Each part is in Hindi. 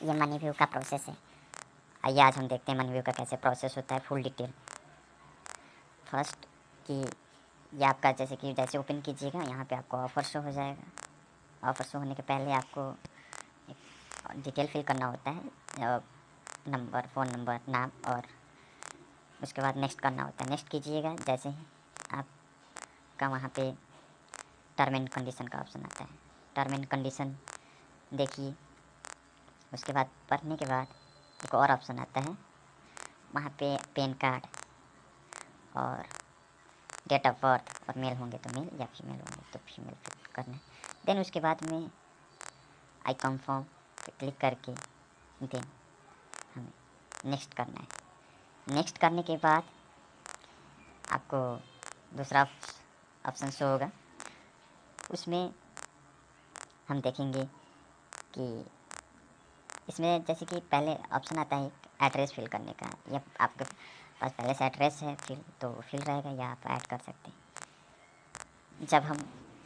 ये मनी व्यू का प्रोसेस है। आइए आज हम देखते हैं मनी व्यू का कैसे प्रोसेस होता है फुल डिटेल। फर्स्ट कि ये आपका जैसे ओपन कीजिएगा, यहाँ पे आपको ऑफ़र शो हो जाएगा। ऑफ़र शो होने के पहले आपको एक डिटेल फिल करना होता है, नंबर, फ़ोन नंबर, नाम, और उसके बाद नेक्स्ट करना होता है। नेक्स्ट कीजिएगा, जैसे ही आपका वहाँ पे टर्म एंड कंडीशन का ऑप्शन आता है। टर्म एंड कंडीशन देखिए, उसके बाद पढ़ने के बाद एक और ऑप्शन आता है, वहाँ पे पैन कार्ड और डेट ऑफ बर्थ, और मेल होंगे तो मेल या फीमेल होंगे तो फीमेल फिल करना है। देन उसके बाद में आई कंफर्म पे क्लिक करके देन हमें नेक्स्ट करना है। नेक्स्ट करने के बाद आपको दूसरा ऑप्शन शो होगा, उसमें हम देखेंगे कि इसमें जैसे कि पहले ऑप्शन आता है एक एड्रेस फिल करने का, या आपके पास पहले से एड्रेस है फिल तो फिल रहेगा, या आप ऐड कर सकते हैं। जब हम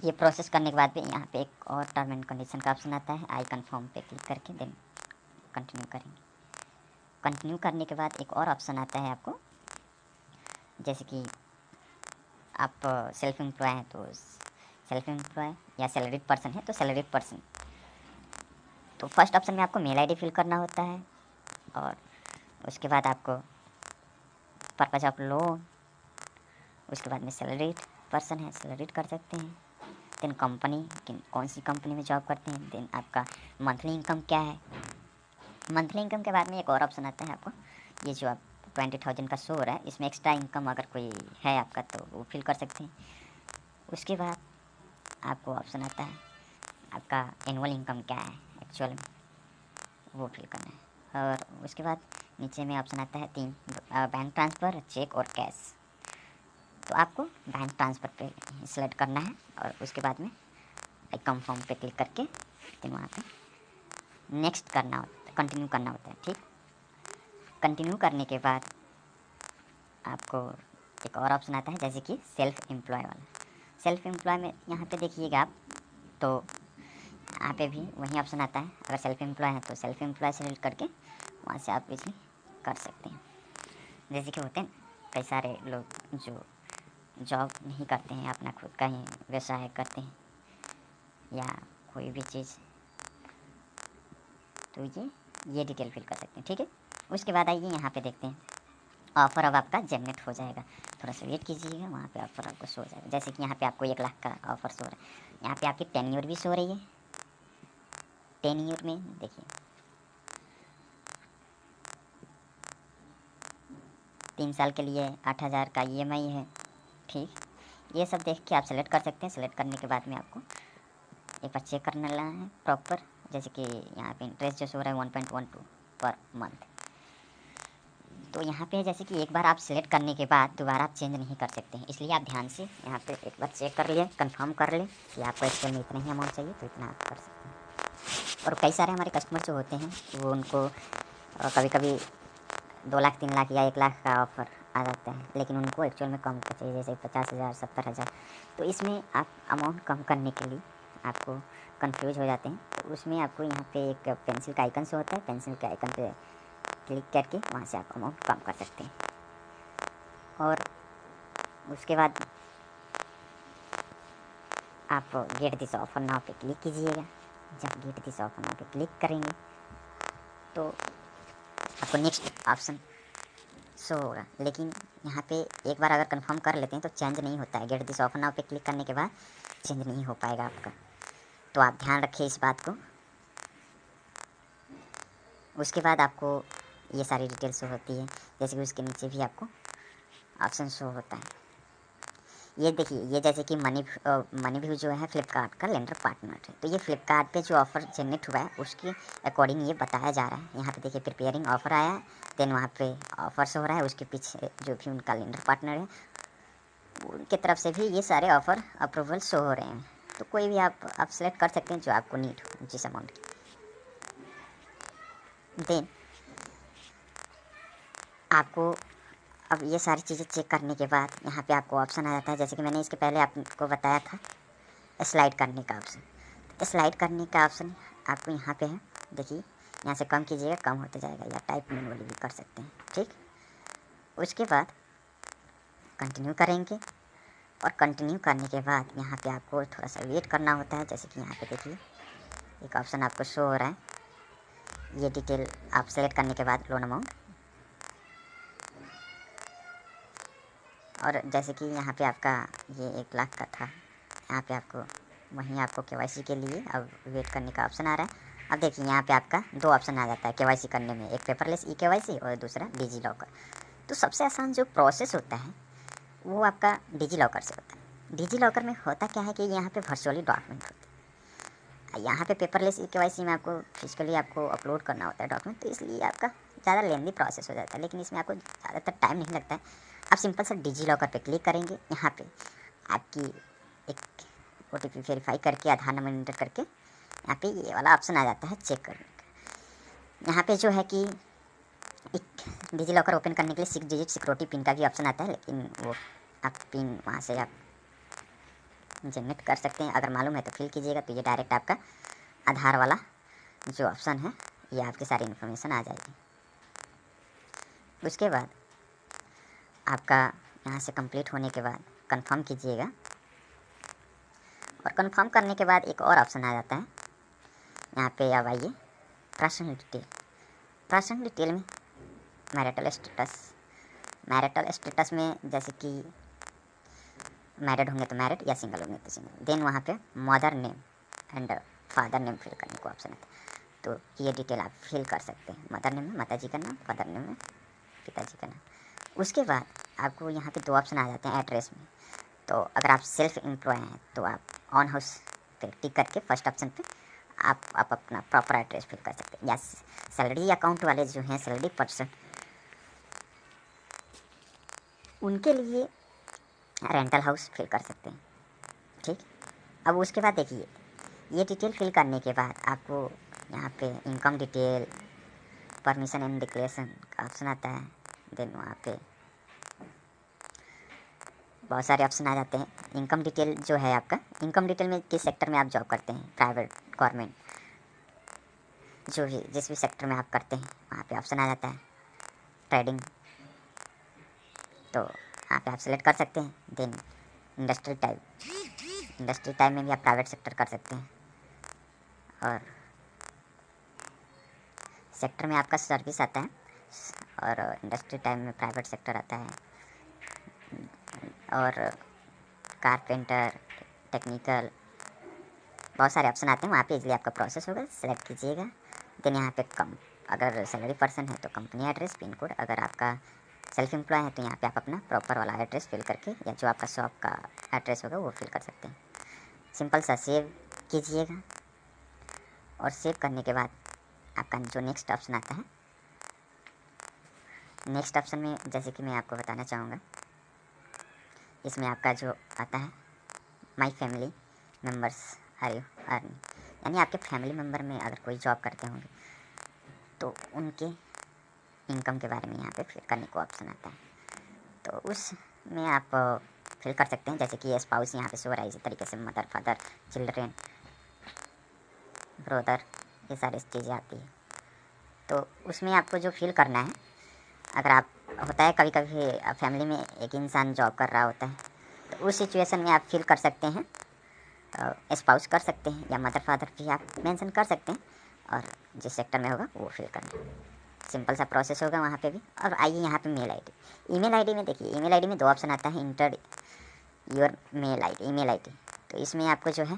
ये प्रोसेस करने के बाद भी यहाँ पे एक और टर्म एंड कंडीशन का ऑप्शन आता है, आई कन्फर्म पे क्लिक करके देन कंटिन्यू करेंगे। कंटिन्यू करने के बाद एक और ऑप्शन आता है आपको, जैसे कि आप सेल्फ एम्प्लॉय हैं तो सेल्फ एम्प्लॉय, या सैलरीड पर्सन है तो सैलरीड पर्सन। तो फर्स्ट ऑप्शन में आपको मेल आईडी फिल करना होता है, और उसके बाद आपको पर्पज़ ऑफ लोन, उसके बाद में सैलरीड पर्सन है सैलरीड कर सकते हैं। देन कंपनी, कौन सी कंपनी में जॉब करते हैं। देन आपका मंथली इनकम क्या है। मंथली इनकम के बाद में एक और ऑप्शन आता है आपको, ये जो आप 20,000 का शो हो रहा है, इसमें एक्स्ट्रा इनकम अगर कोई है आपका तो वो फिल कर सकते हैं। उसके बाद आपको ऑप्शन आता है आपका एनुअल इनकम क्या है एक्चुअल में, वो फिल करना है। और उसके बाद नीचे में ऑप्शन आता है 3, बैंक ट्रांसफ़र, चेक और कैश। तो आपको बैंक ट्रांसफ़र पे सिलेक्ट करना है, और उसके बाद में आई कंफर्म पे क्लिक करके फिर वहाँ पे नेक्स्ट करना होता है, कंटिन्यू करना होता है। ठीक, कंटिन्यू करने के बाद आपको एक और ऑप्शन आता है, जैसे कि सेल्फ एम्प्लॉय वाला। सेल्फ एम्प्लॉय में यहाँ पे देखिएगा आप, तो यहाँ पे भी वही ऑप्शन आता है। अगर सेल्फ एम्प्लॉय है तो सेल्फ एम्प्लॉय सेलेक्ट करके वहाँ से आप इजली कर सकते हैं। जैसे कि होते हैं कई सारे लोग जो जॉब नहीं करते हैं, अपना खुद का ही व्यवसाय करते हैं या कोई भी चीज़, तो ये डिटेल फिल कर सकते हैं। ठीक है, उसके बाद आइए यहाँ पे देखते हैं ऑफ़र अब आपका जनरेट हो जाएगा। थोड़ा सा वेट कीजिएगा, वहाँ पे ऑफ़र आपको शो हो जाएगा। जैसे कि यहाँ पे आपको 1 लाख का ऑफ़र शो हो रहा है। यहाँ पे आपकी टेन्योर भी शो हो रही है। टेन्योर में देखिए 3 साल के लिए 8,000 का EMI है। ठीक, ये सब देख के आप सेलेक्ट कर सकते हैं। सेलेक्ट करने के बाद में आपको एक बार चेक करना है प्रॉपर, जैसे कि यहाँ पे इंटरेस्ट जो शो हो रहा है 1.12 पर मंथ। तो यहाँ पे जैसे कि एक बार आप सेलेक्ट करने के बाद दोबारा आप चेंज नहीं कर सकते हैं, इसलिए आप ध्यान से यहाँ पे एक बार चेक कर लिए, कंफर्म कर लें कि आपको एक्चुअल में इतना ही अमाउंट चाहिए तो इतना आप कर सकते हैं। और कई सारे हमारे कस्टमर जो होते हैं वो उनको कभी कभी 2 लाख 3 लाख या 1 लाख का ऑफ़र आ जाता है, लेकिन उनको एक्चुअल में कम का चाहिए, जैसे 50,000 70,000। तो इसमें आप अमाउंट कम करने के लिए आपको कंफ्यूज हो जाते हैं। तो उसमें आपको यहाँ पे एक पेंसिल का आइकन शो होता है, पेंसिल के आइकन पे क्लिक करके वहाँ से आप अमाउंट कम कर सकते हैं। और उसके बाद आप गेट दिस ऑफर नाउ पे क्लिक कीजिएगा। जब गेट दिस ऑफर नाउ पे क्लिक करेंगे तो आपको नेक्स्ट ऑप्शन शो होगा, लेकिन यहाँ पे एक बार अगर कंफर्म कर लेते हैं तो चेंज नहीं होता है। गेट दिस ऑफर नाउ पे क्लिक करने के बाद चेंज नहीं हो पाएगा आपका, तो आप ध्यान रखिए इस बात को। उसके बाद आपको ये सारी डिटेल शो होती है, जैसे कि उसके नीचे भी आपको ऑप्शन शो होता है। ये देखिए, ये जैसे कि मनी व्यू जो है फ्लिपकार्ट का लेंडर पार्टनर है, तो ये फ्लिपकार्ट पे जो ऑफ़र जनरेट हुआ है उसके अकॉर्डिंग ये बताया जा रहा है। यहाँ पे देखिए प्रिपेयरिंग ऑफ़र आया है, देन वहाँ पे ऑफर्स हो रहा है, उसके पीछे जो भी उनका लेंडर पार्टनर है उनके तरफ से भी ये सारे ऑफ़र अप्रूवल शो हो रहे हैं। तो कोई भी आप सेलेक्ट कर सकते हैं जो आपको नीड हो जिस अमाउंट की। देन आपको अब ये सारी चीज़ें चेक करने के बाद यहाँ पे आपको ऑप्शन आ जाता है, जैसे कि मैंने इसके पहले आपको बताया था स्लाइड करने का ऑप्शन। स्लाइड करने का ऑप्शन आपको यहाँ पे है, देखिए यहाँ से कम कीजिएगा, कम होते जाएगा, या टाइप मैनुअली भी कर सकते हैं। ठीक, उसके बाद कंटिन्यू करेंगे, और कंटिन्यू करने के बाद यहाँ पे आपको थोड़ा सा वेट करना होता है। जैसे कि यहाँ पे देखिए एक ऑप्शन आपको शो हो रहा है, ये डिटेल आप सेलेक्ट करने के बाद लोन अमाउंट, और जैसे कि यहाँ पे आपका ये 1 लाख का था, यहाँ पे आपको वहीं आपको केवाईसी के लिए अब वेट करने का ऑप्शन आ रहा है। अब देखिए यहाँ पे आपका 2 ऑप्शन आ जाता है केवाईसी करने में, एक पेपरलेस ई-केवाईसी और दूसरा डिजी लॉकर। तो सबसे आसान जो प्रोसेस होता है वो आपका डिजी लॉकर से होता है। डिजी लॉकर में होता क्या है कि यहाँ पे वर्चुअली डॉक्यूमेंट होते हैं, यहाँ पे पेपरलेस ई-केवाईसी में आपको फिजिकली आपको अपलोड करना होता है डॉक्यूमेंट, तो इसलिए आपका ज़्यादा लेंदी प्रोसेस हो जाता है, लेकिन इसमें आपको ज़्यादातर टाइम नहीं लगता है। आप सिंपल सा डिजी लॉकर पे क्लिक करेंगे, यहाँ पे आपकी एक OTP वेरीफाई करके आधार नंबर इंटर करके यहाँ पे ये वाला ऑप्शन आ जाता है चेक करने का। यहाँ पे जो है कि एक डिजी लॉकर ओपन करने के लिए 6 डिजिट सिक्योरिटी पिन का भी ऑप्शन आता है, लेकिन वो आप पिन वहाँ से आप जनरेट कर सकते हैं। अगर मालूम है तो फिल कीजिएगा, तो ये डायरेक्ट आपका आधार वाला जो ऑप्शन है ये आपकी सारी इन्फॉर्मेशन आ जाएगी। उसके बाद आपका यहाँ से कंप्लीट होने के बाद कंफर्म कीजिएगा, और कंफर्म करने के बाद एक और ऑप्शन आ जाता है, यहाँ पे अब आइए पर्सनल डिटेल। पर्सनल डिटेल में मैरिटल स्टेटस में जैसे कि मैरिड होंगे तो मैरिड, या सिंगल होंगे तो सिंगल। देन वहाँ पे mother name and father name fill करने को ऑप्शन आता है, तो ये डिटेल आप फिल कर सकते हैं। मदर नेम में माता जी का नाम, फादर नेम में पिताजी का नाम। उसके बाद आपको यहाँ पे 2 ऑप्शन आ जाते हैं एड्रेस में। तो अगर आप सेल्फ एम्प्लॉय हैं तो आप ऑन हाउस पे टिक करके फर्स्ट ऑप्शन पे आप अपना प्रॉपर एड्रेस फिल कर सकते हैं, या सैलरी अकाउंट वाले जो हैं सैलरी पर्सन, उनके लिए रेंटल हाउस फिल कर सकते हैं। ठीक, अब उसके बाद देखिए ये डिटेल फिल करने के बाद आपको यहाँ पे income detail, permission and declaration का ऑप्शन आता है। देन वहाँ पे बहुत सारे ऑप्शन आ जाते हैं। इनकम डिटेल जो है आपका, इनकम डिटेल में किस सेक्टर में आप जॉब करते हैं, प्राइवेट, गवर्नमेंट, जो भी जिस भी सेक्टर में आप करते हैं वहाँ पे ऑप्शन आ जाता है। ट्रेडिंग, तो यहाँ पे आप सेलेक्ट कर सकते हैं। देन इंडस्ट्री टाइप में भी आप प्राइवेट सेक्टर कर सकते हैं, और सेक्टर में आपका सर्विस आता है, और इंडस्ट्री टाइप में प्राइवेट सेक्टर आता है, और कारपेंटर, टेक्निकल, बहुत सारे ऑप्शन आते हैं। वहाँ पे इजीली आपका प्रोसेस होगा, सेलेक्ट कीजिएगा। देन यहाँ पे अगर सैलरी पर्सन है तो कंपनी एड्रेस, पिन कोड। अगर आपका सेल्फ एम्प्लॉय है तो यहाँ पे आप अपना प्रॉपर वाला एड्रेस फिल करके, या जो आपका शॉप का एड्रेस होगा वो फिल कर सकते हैं। सिंपल सा सेव कीजिएगा, और सेव करने के बाद आपका जो नेक्स्ट ऑप्शन आता है, नेक्स्ट ऑप्शन में जैसे कि मैं आपको बताना चाहूँगा, इसमें आपका जो आता है my family members are you earning, यानी आपके फैमिली मेम्बर में अगर कोई जॉब करते होंगे तो उनके इनकम के बारे में यहाँ पे फिल करने को ऑप्शन आता है। तो उसमें आप फिल कर सकते हैं, जैसे कि ये स्पाउस यहाँ पे शो रहा है, इसी तरीके से मदर, फादर, चिल्ड्रेन, ब्रदर, ये सारी चीज़ें आती है। तो उसमें आपको जो फिल करना है, अगर आप होता है कभी कभी फैमिली में एक इंसान जॉब कर रहा होता है, तो उस सिचुएशन में आप फिल कर सकते हैं, स्पाउस कर सकते हैं, या मदर फादर भी आप मेंशन कर सकते हैं, और जिस सेक्टर में होगा वो फिल करना है। सिंपल सा प्रोसेस होगा वहाँ पे भी। अब आइए यहाँ पे मेल आईडी। ईमेल आईडी में देखिए, ईमेल आईडी में 2 ऑप्शन आता है, enter your mail ID, email ID. तो इसमें आपको जो है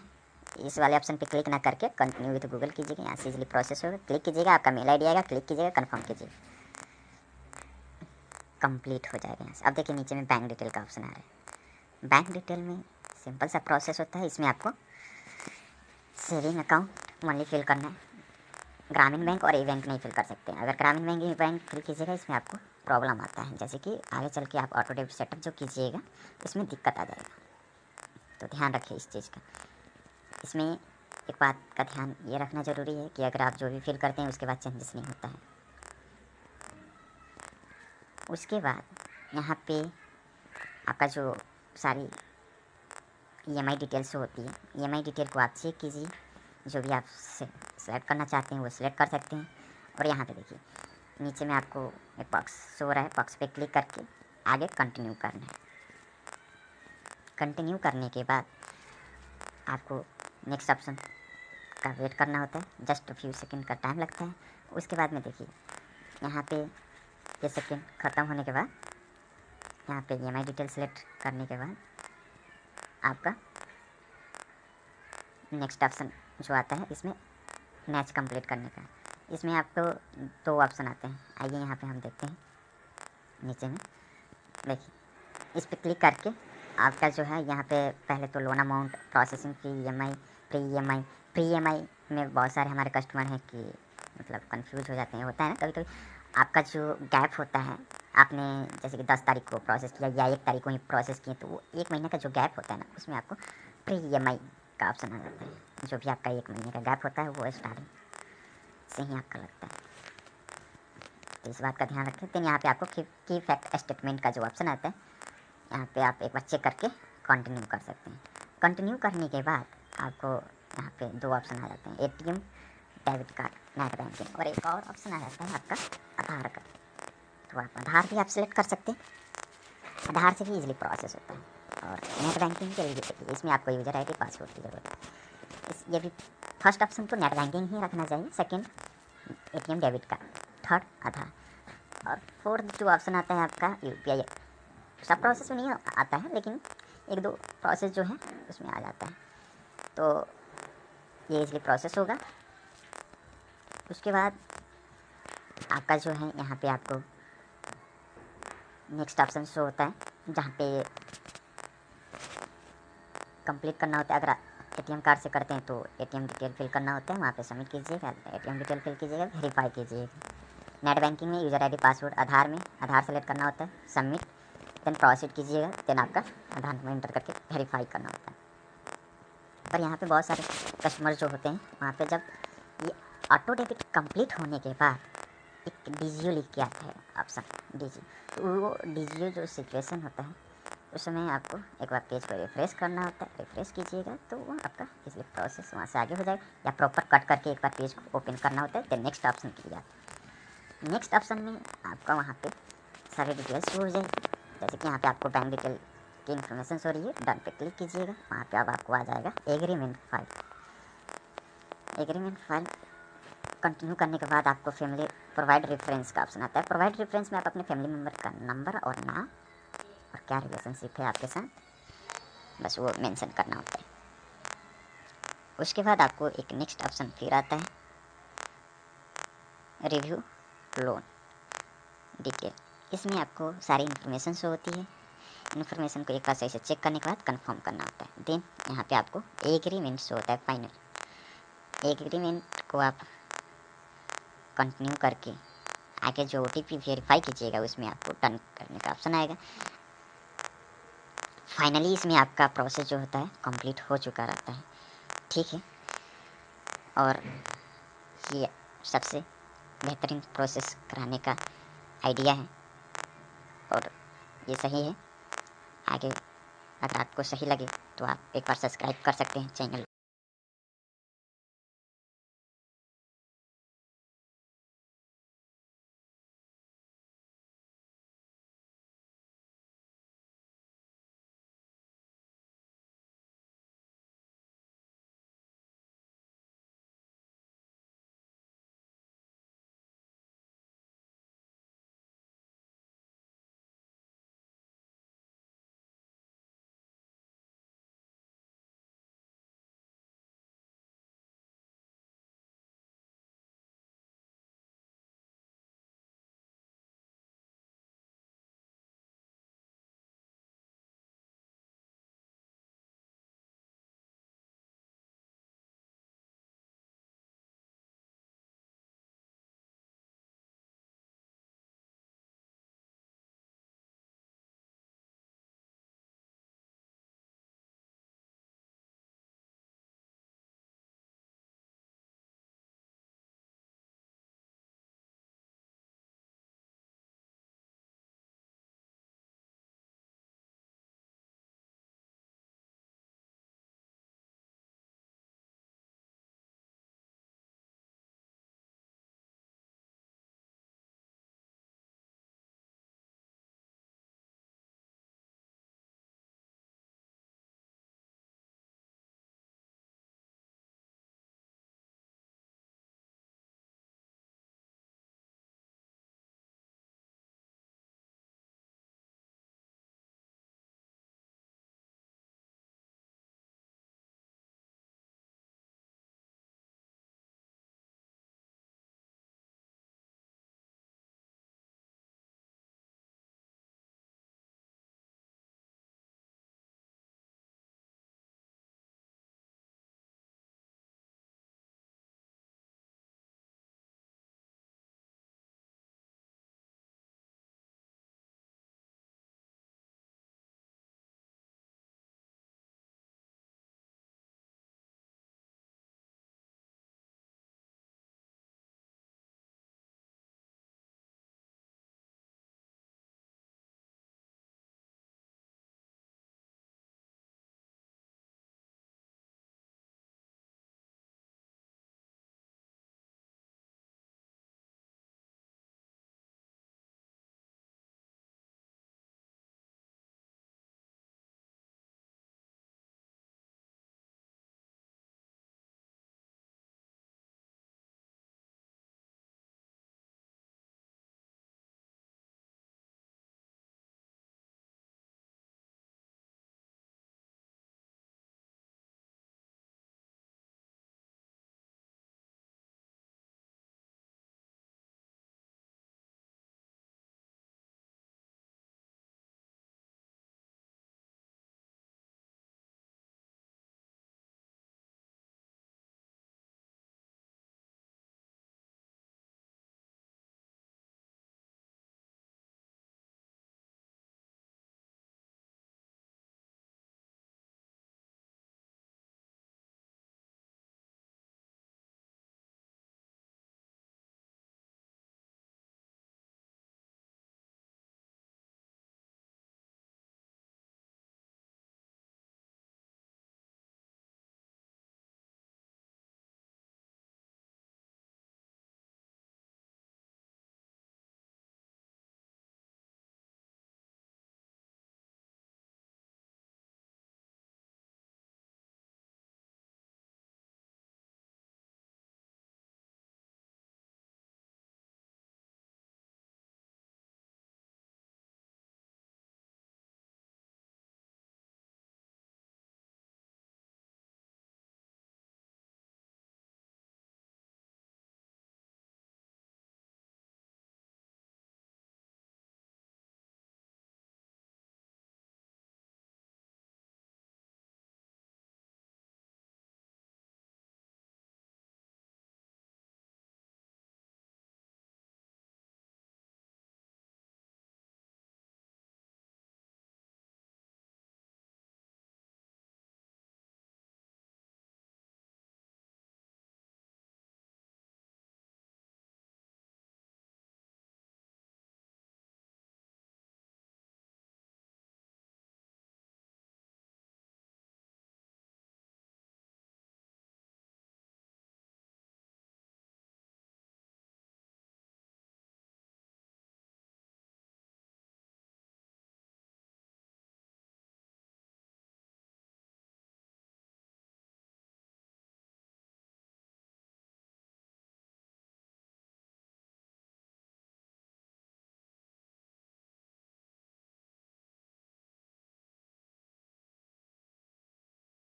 इस वाले ऑप्शन पे क्लिक ना करके कंटिन्यू विद गूगल कीजिएगा, यहाँ से इजीली प्रोसेस होगा। क्लिक कीजिएगा, आपका मेल आईडी आएगा, क्लिक कीजिएगा, कंफर्म कीजिएगा, कंप्लीट हो जाएगा यहाँ से। अब देखिए नीचे में बैंक डिटेल का ऑप्शन आ रहा है। बैंक डिटेल में सिंपल सा प्रोसेस होता है, इसमें आपको सेविंग अकाउंट ओनली फिल करना है, ग्रामीण बैंक और ई बैंक नहीं फिल कर सकते हैं। अगर ग्रामीण बैंक ई बैंक फिल कीजिएगा, इसमें आपको प्रॉब्लम आता है, जैसे कि आगे चल के आप ऑटो डेबिट सेटअप जो कीजिएगा इसमें दिक्कत आ जाएगा, तो ध्यान रखिए इस चीज़ का। इसमें एक बात का ध्यान ये रखना ज़रूरी है कि अगर आप जो भी फिल करते हैं उसके बाद चेंजेस नहीं होता है। उसके बाद यहाँ पे आपका जो सारी EMI डिटेल्स होती है, EMI डिटेल को आप चेक कीजिए, जो भी आप सेलेक्ट करना चाहते हैं वो सिलेक्ट कर सकते हैं। और यहाँ पे देखिए नीचे में आपको एक बॉक्स शो रहा है, बॉक्स पे क्लिक करके आगे कंटिन्यू करना है। कंटिन्यू करने के बाद आपको नेक्स्ट ऑप्शन का वेट करना होता है, जस्ट फ्यू सेकंड का टाइम लगता है। उसके बाद में देखिए यहाँ पे ये सेकंड ख़त्म होने के बाद यहाँ पे EMI डिटेल सेलेक्ट करने के बाद आपका नेक्स्ट ऑप्शन जो आता है इसमें मैच कंप्लीट करने का। इसमें आपको 2 ऑप्शन आते हैं, आइए यहाँ पे हम देखते हैं। नीचे में देखिए इस पर क्लिक करके आपका जो है यहाँ पे पहले तो loan amount, processing fee, EMI, pre EMI में बहुत सारे हमारे कस्टमर हैं कि मतलब कंफ्यूज हो जाते हैं, होता है ना कभी कभी। आपका जो गैप होता है, आपने जैसे कि 10 तारीख को प्रोसेस किया या 1 तारीख को ही प्रोसेस किए, तो वो 1 महीने का जो गैप होता है ना, उसमें आपको प्री EMI का ऑप्शन आ जाता है। जो भी आपका 1 महीने का गैप होता है वो स्टार्टिंग से ही आपका लगता है, तो इस बात का ध्यान रखें। तो यहाँ पे आपको की फैक्ट स्टेटमेंट का जो ऑप्शन आता है, यहाँ पे आप एक बार चेक करके कंटिन्यू कर सकते हैं। कंटिन्यू करने के बाद आपको यहाँ पे 2 ऑप्शन आ जाते हैं, ATM, debit card, net banking, और एक और ऑप्शन आ जाता है आपका आधार कार्ड। तो आप आधार भी आप सिलेक्ट कर सकते हैं, आधार से भी इजीली प्रोसेस होता है। और नेट बैंकिंग के लिए इसमें आपको यूज़र ID पासवर्ड की ज़रूरत है। ये भी फर्स्ट ऑप्शन तो नेट बैंकिंग ही रखना चाहिए, second ATM, debit card, third Aadhaar, और फोर्थ जो ऑप्शन आता है आपका UPI। सब प्रोसेस में नहीं आता है, लेकिन 1-2 प्रोसेस जो है उसमें आ जाता है, तो ये इसलिए प्रोसेस होगा। उसके बाद आपका जो है यहाँ पे आपको नेक्स्ट ऑप्शन शो होता है, जहाँ पे कंप्लीट करना होता है। अगर ATM कार्ड से करते हैं तो ATM डिटेल फिल करना होता है, वहाँ पे सबमिट कीजिएगा, ATM डिटेल फिल कीजिएगा, वेरीफाई कीजिएगा। नेट बैंकिंग में यूज़र ID पासवर्ड, आधार में आधार सेलेक्ट करना होता है, सबमिट, देन प्रोसीड कीजिएगा, देन आपका आधार नंबर एंटर करके वेरीफाई करना होता है। पर यहाँ पे बहुत सारे कस्टमर जो होते हैं, वहाँ पे जब ये ऑटो डेबिट कंप्लीट होने के बाद एक DGO लिख के आता है ऑप्शन DGO, तो वो DGO जो सिचुएशन होता है उस समय आपको एक बार पेज को रिफ्रेश करना होता है, रिफ्रेश कीजिएगा तो वो आपका इसलिए प्रोसेस वहाँ से आगे हो जाएगा, या प्रॉपर कट करके एक बार पेज को ओपन करना होता है, देन नेक्स्ट ऑप्शन के लिए नेक्स्ट ऑप्शन में आपका वहाँ पे सारी डिटेल्स शो हो जाएगी। जैसे कि यहाँ पे आपको बैंक डिटेल की इन्फॉर्मेशन शो रही है, डन पे क्लिक कीजिएगा, वहाँ पे अब आपको आ जाएगा agreement file. Agreement file continue करने के बाद आपको फैमिली प्रोवाइड रेफरेंस का ऑप्शन आता है। प्रोवाइड रेफरेंस में आप अपने फैमिली मेम्बर का नंबर और नाम और क्या रिलेशनशिप है आपके साथ, बस वो मेंशन करना होता है। उसके बाद आपको एक नेक्स्ट ऑप्शन फिर आता है, रिव्यू लोन डिटेल। इसमें आपको सारी इन्फॉर्मेशन शो होती है, इन्फॉर्मेशन को एक बार सही से चेक करने के बाद कंफर्म करना होता है। देन यहाँ पे आपको एग्रीमेंट शो होता है फाइनल। एग्रीमेंट को आप कंटिन्यू करके आगे जो OTP वेरीफाई कीजिएगा उसमें आपको डन करने का ऑप्शन आएगा। फाइनली इसमें आपका प्रोसेस जो होता है कंप्लीट हो चुका रहता है, ठीक है। और ये सबसे बेहतरीन प्रोसेस कराने का आइडिया है और ये सही है। आगे अगर आपको सही लगे तो आप एक बार सब्सक्राइब कर सकते हैं चैनल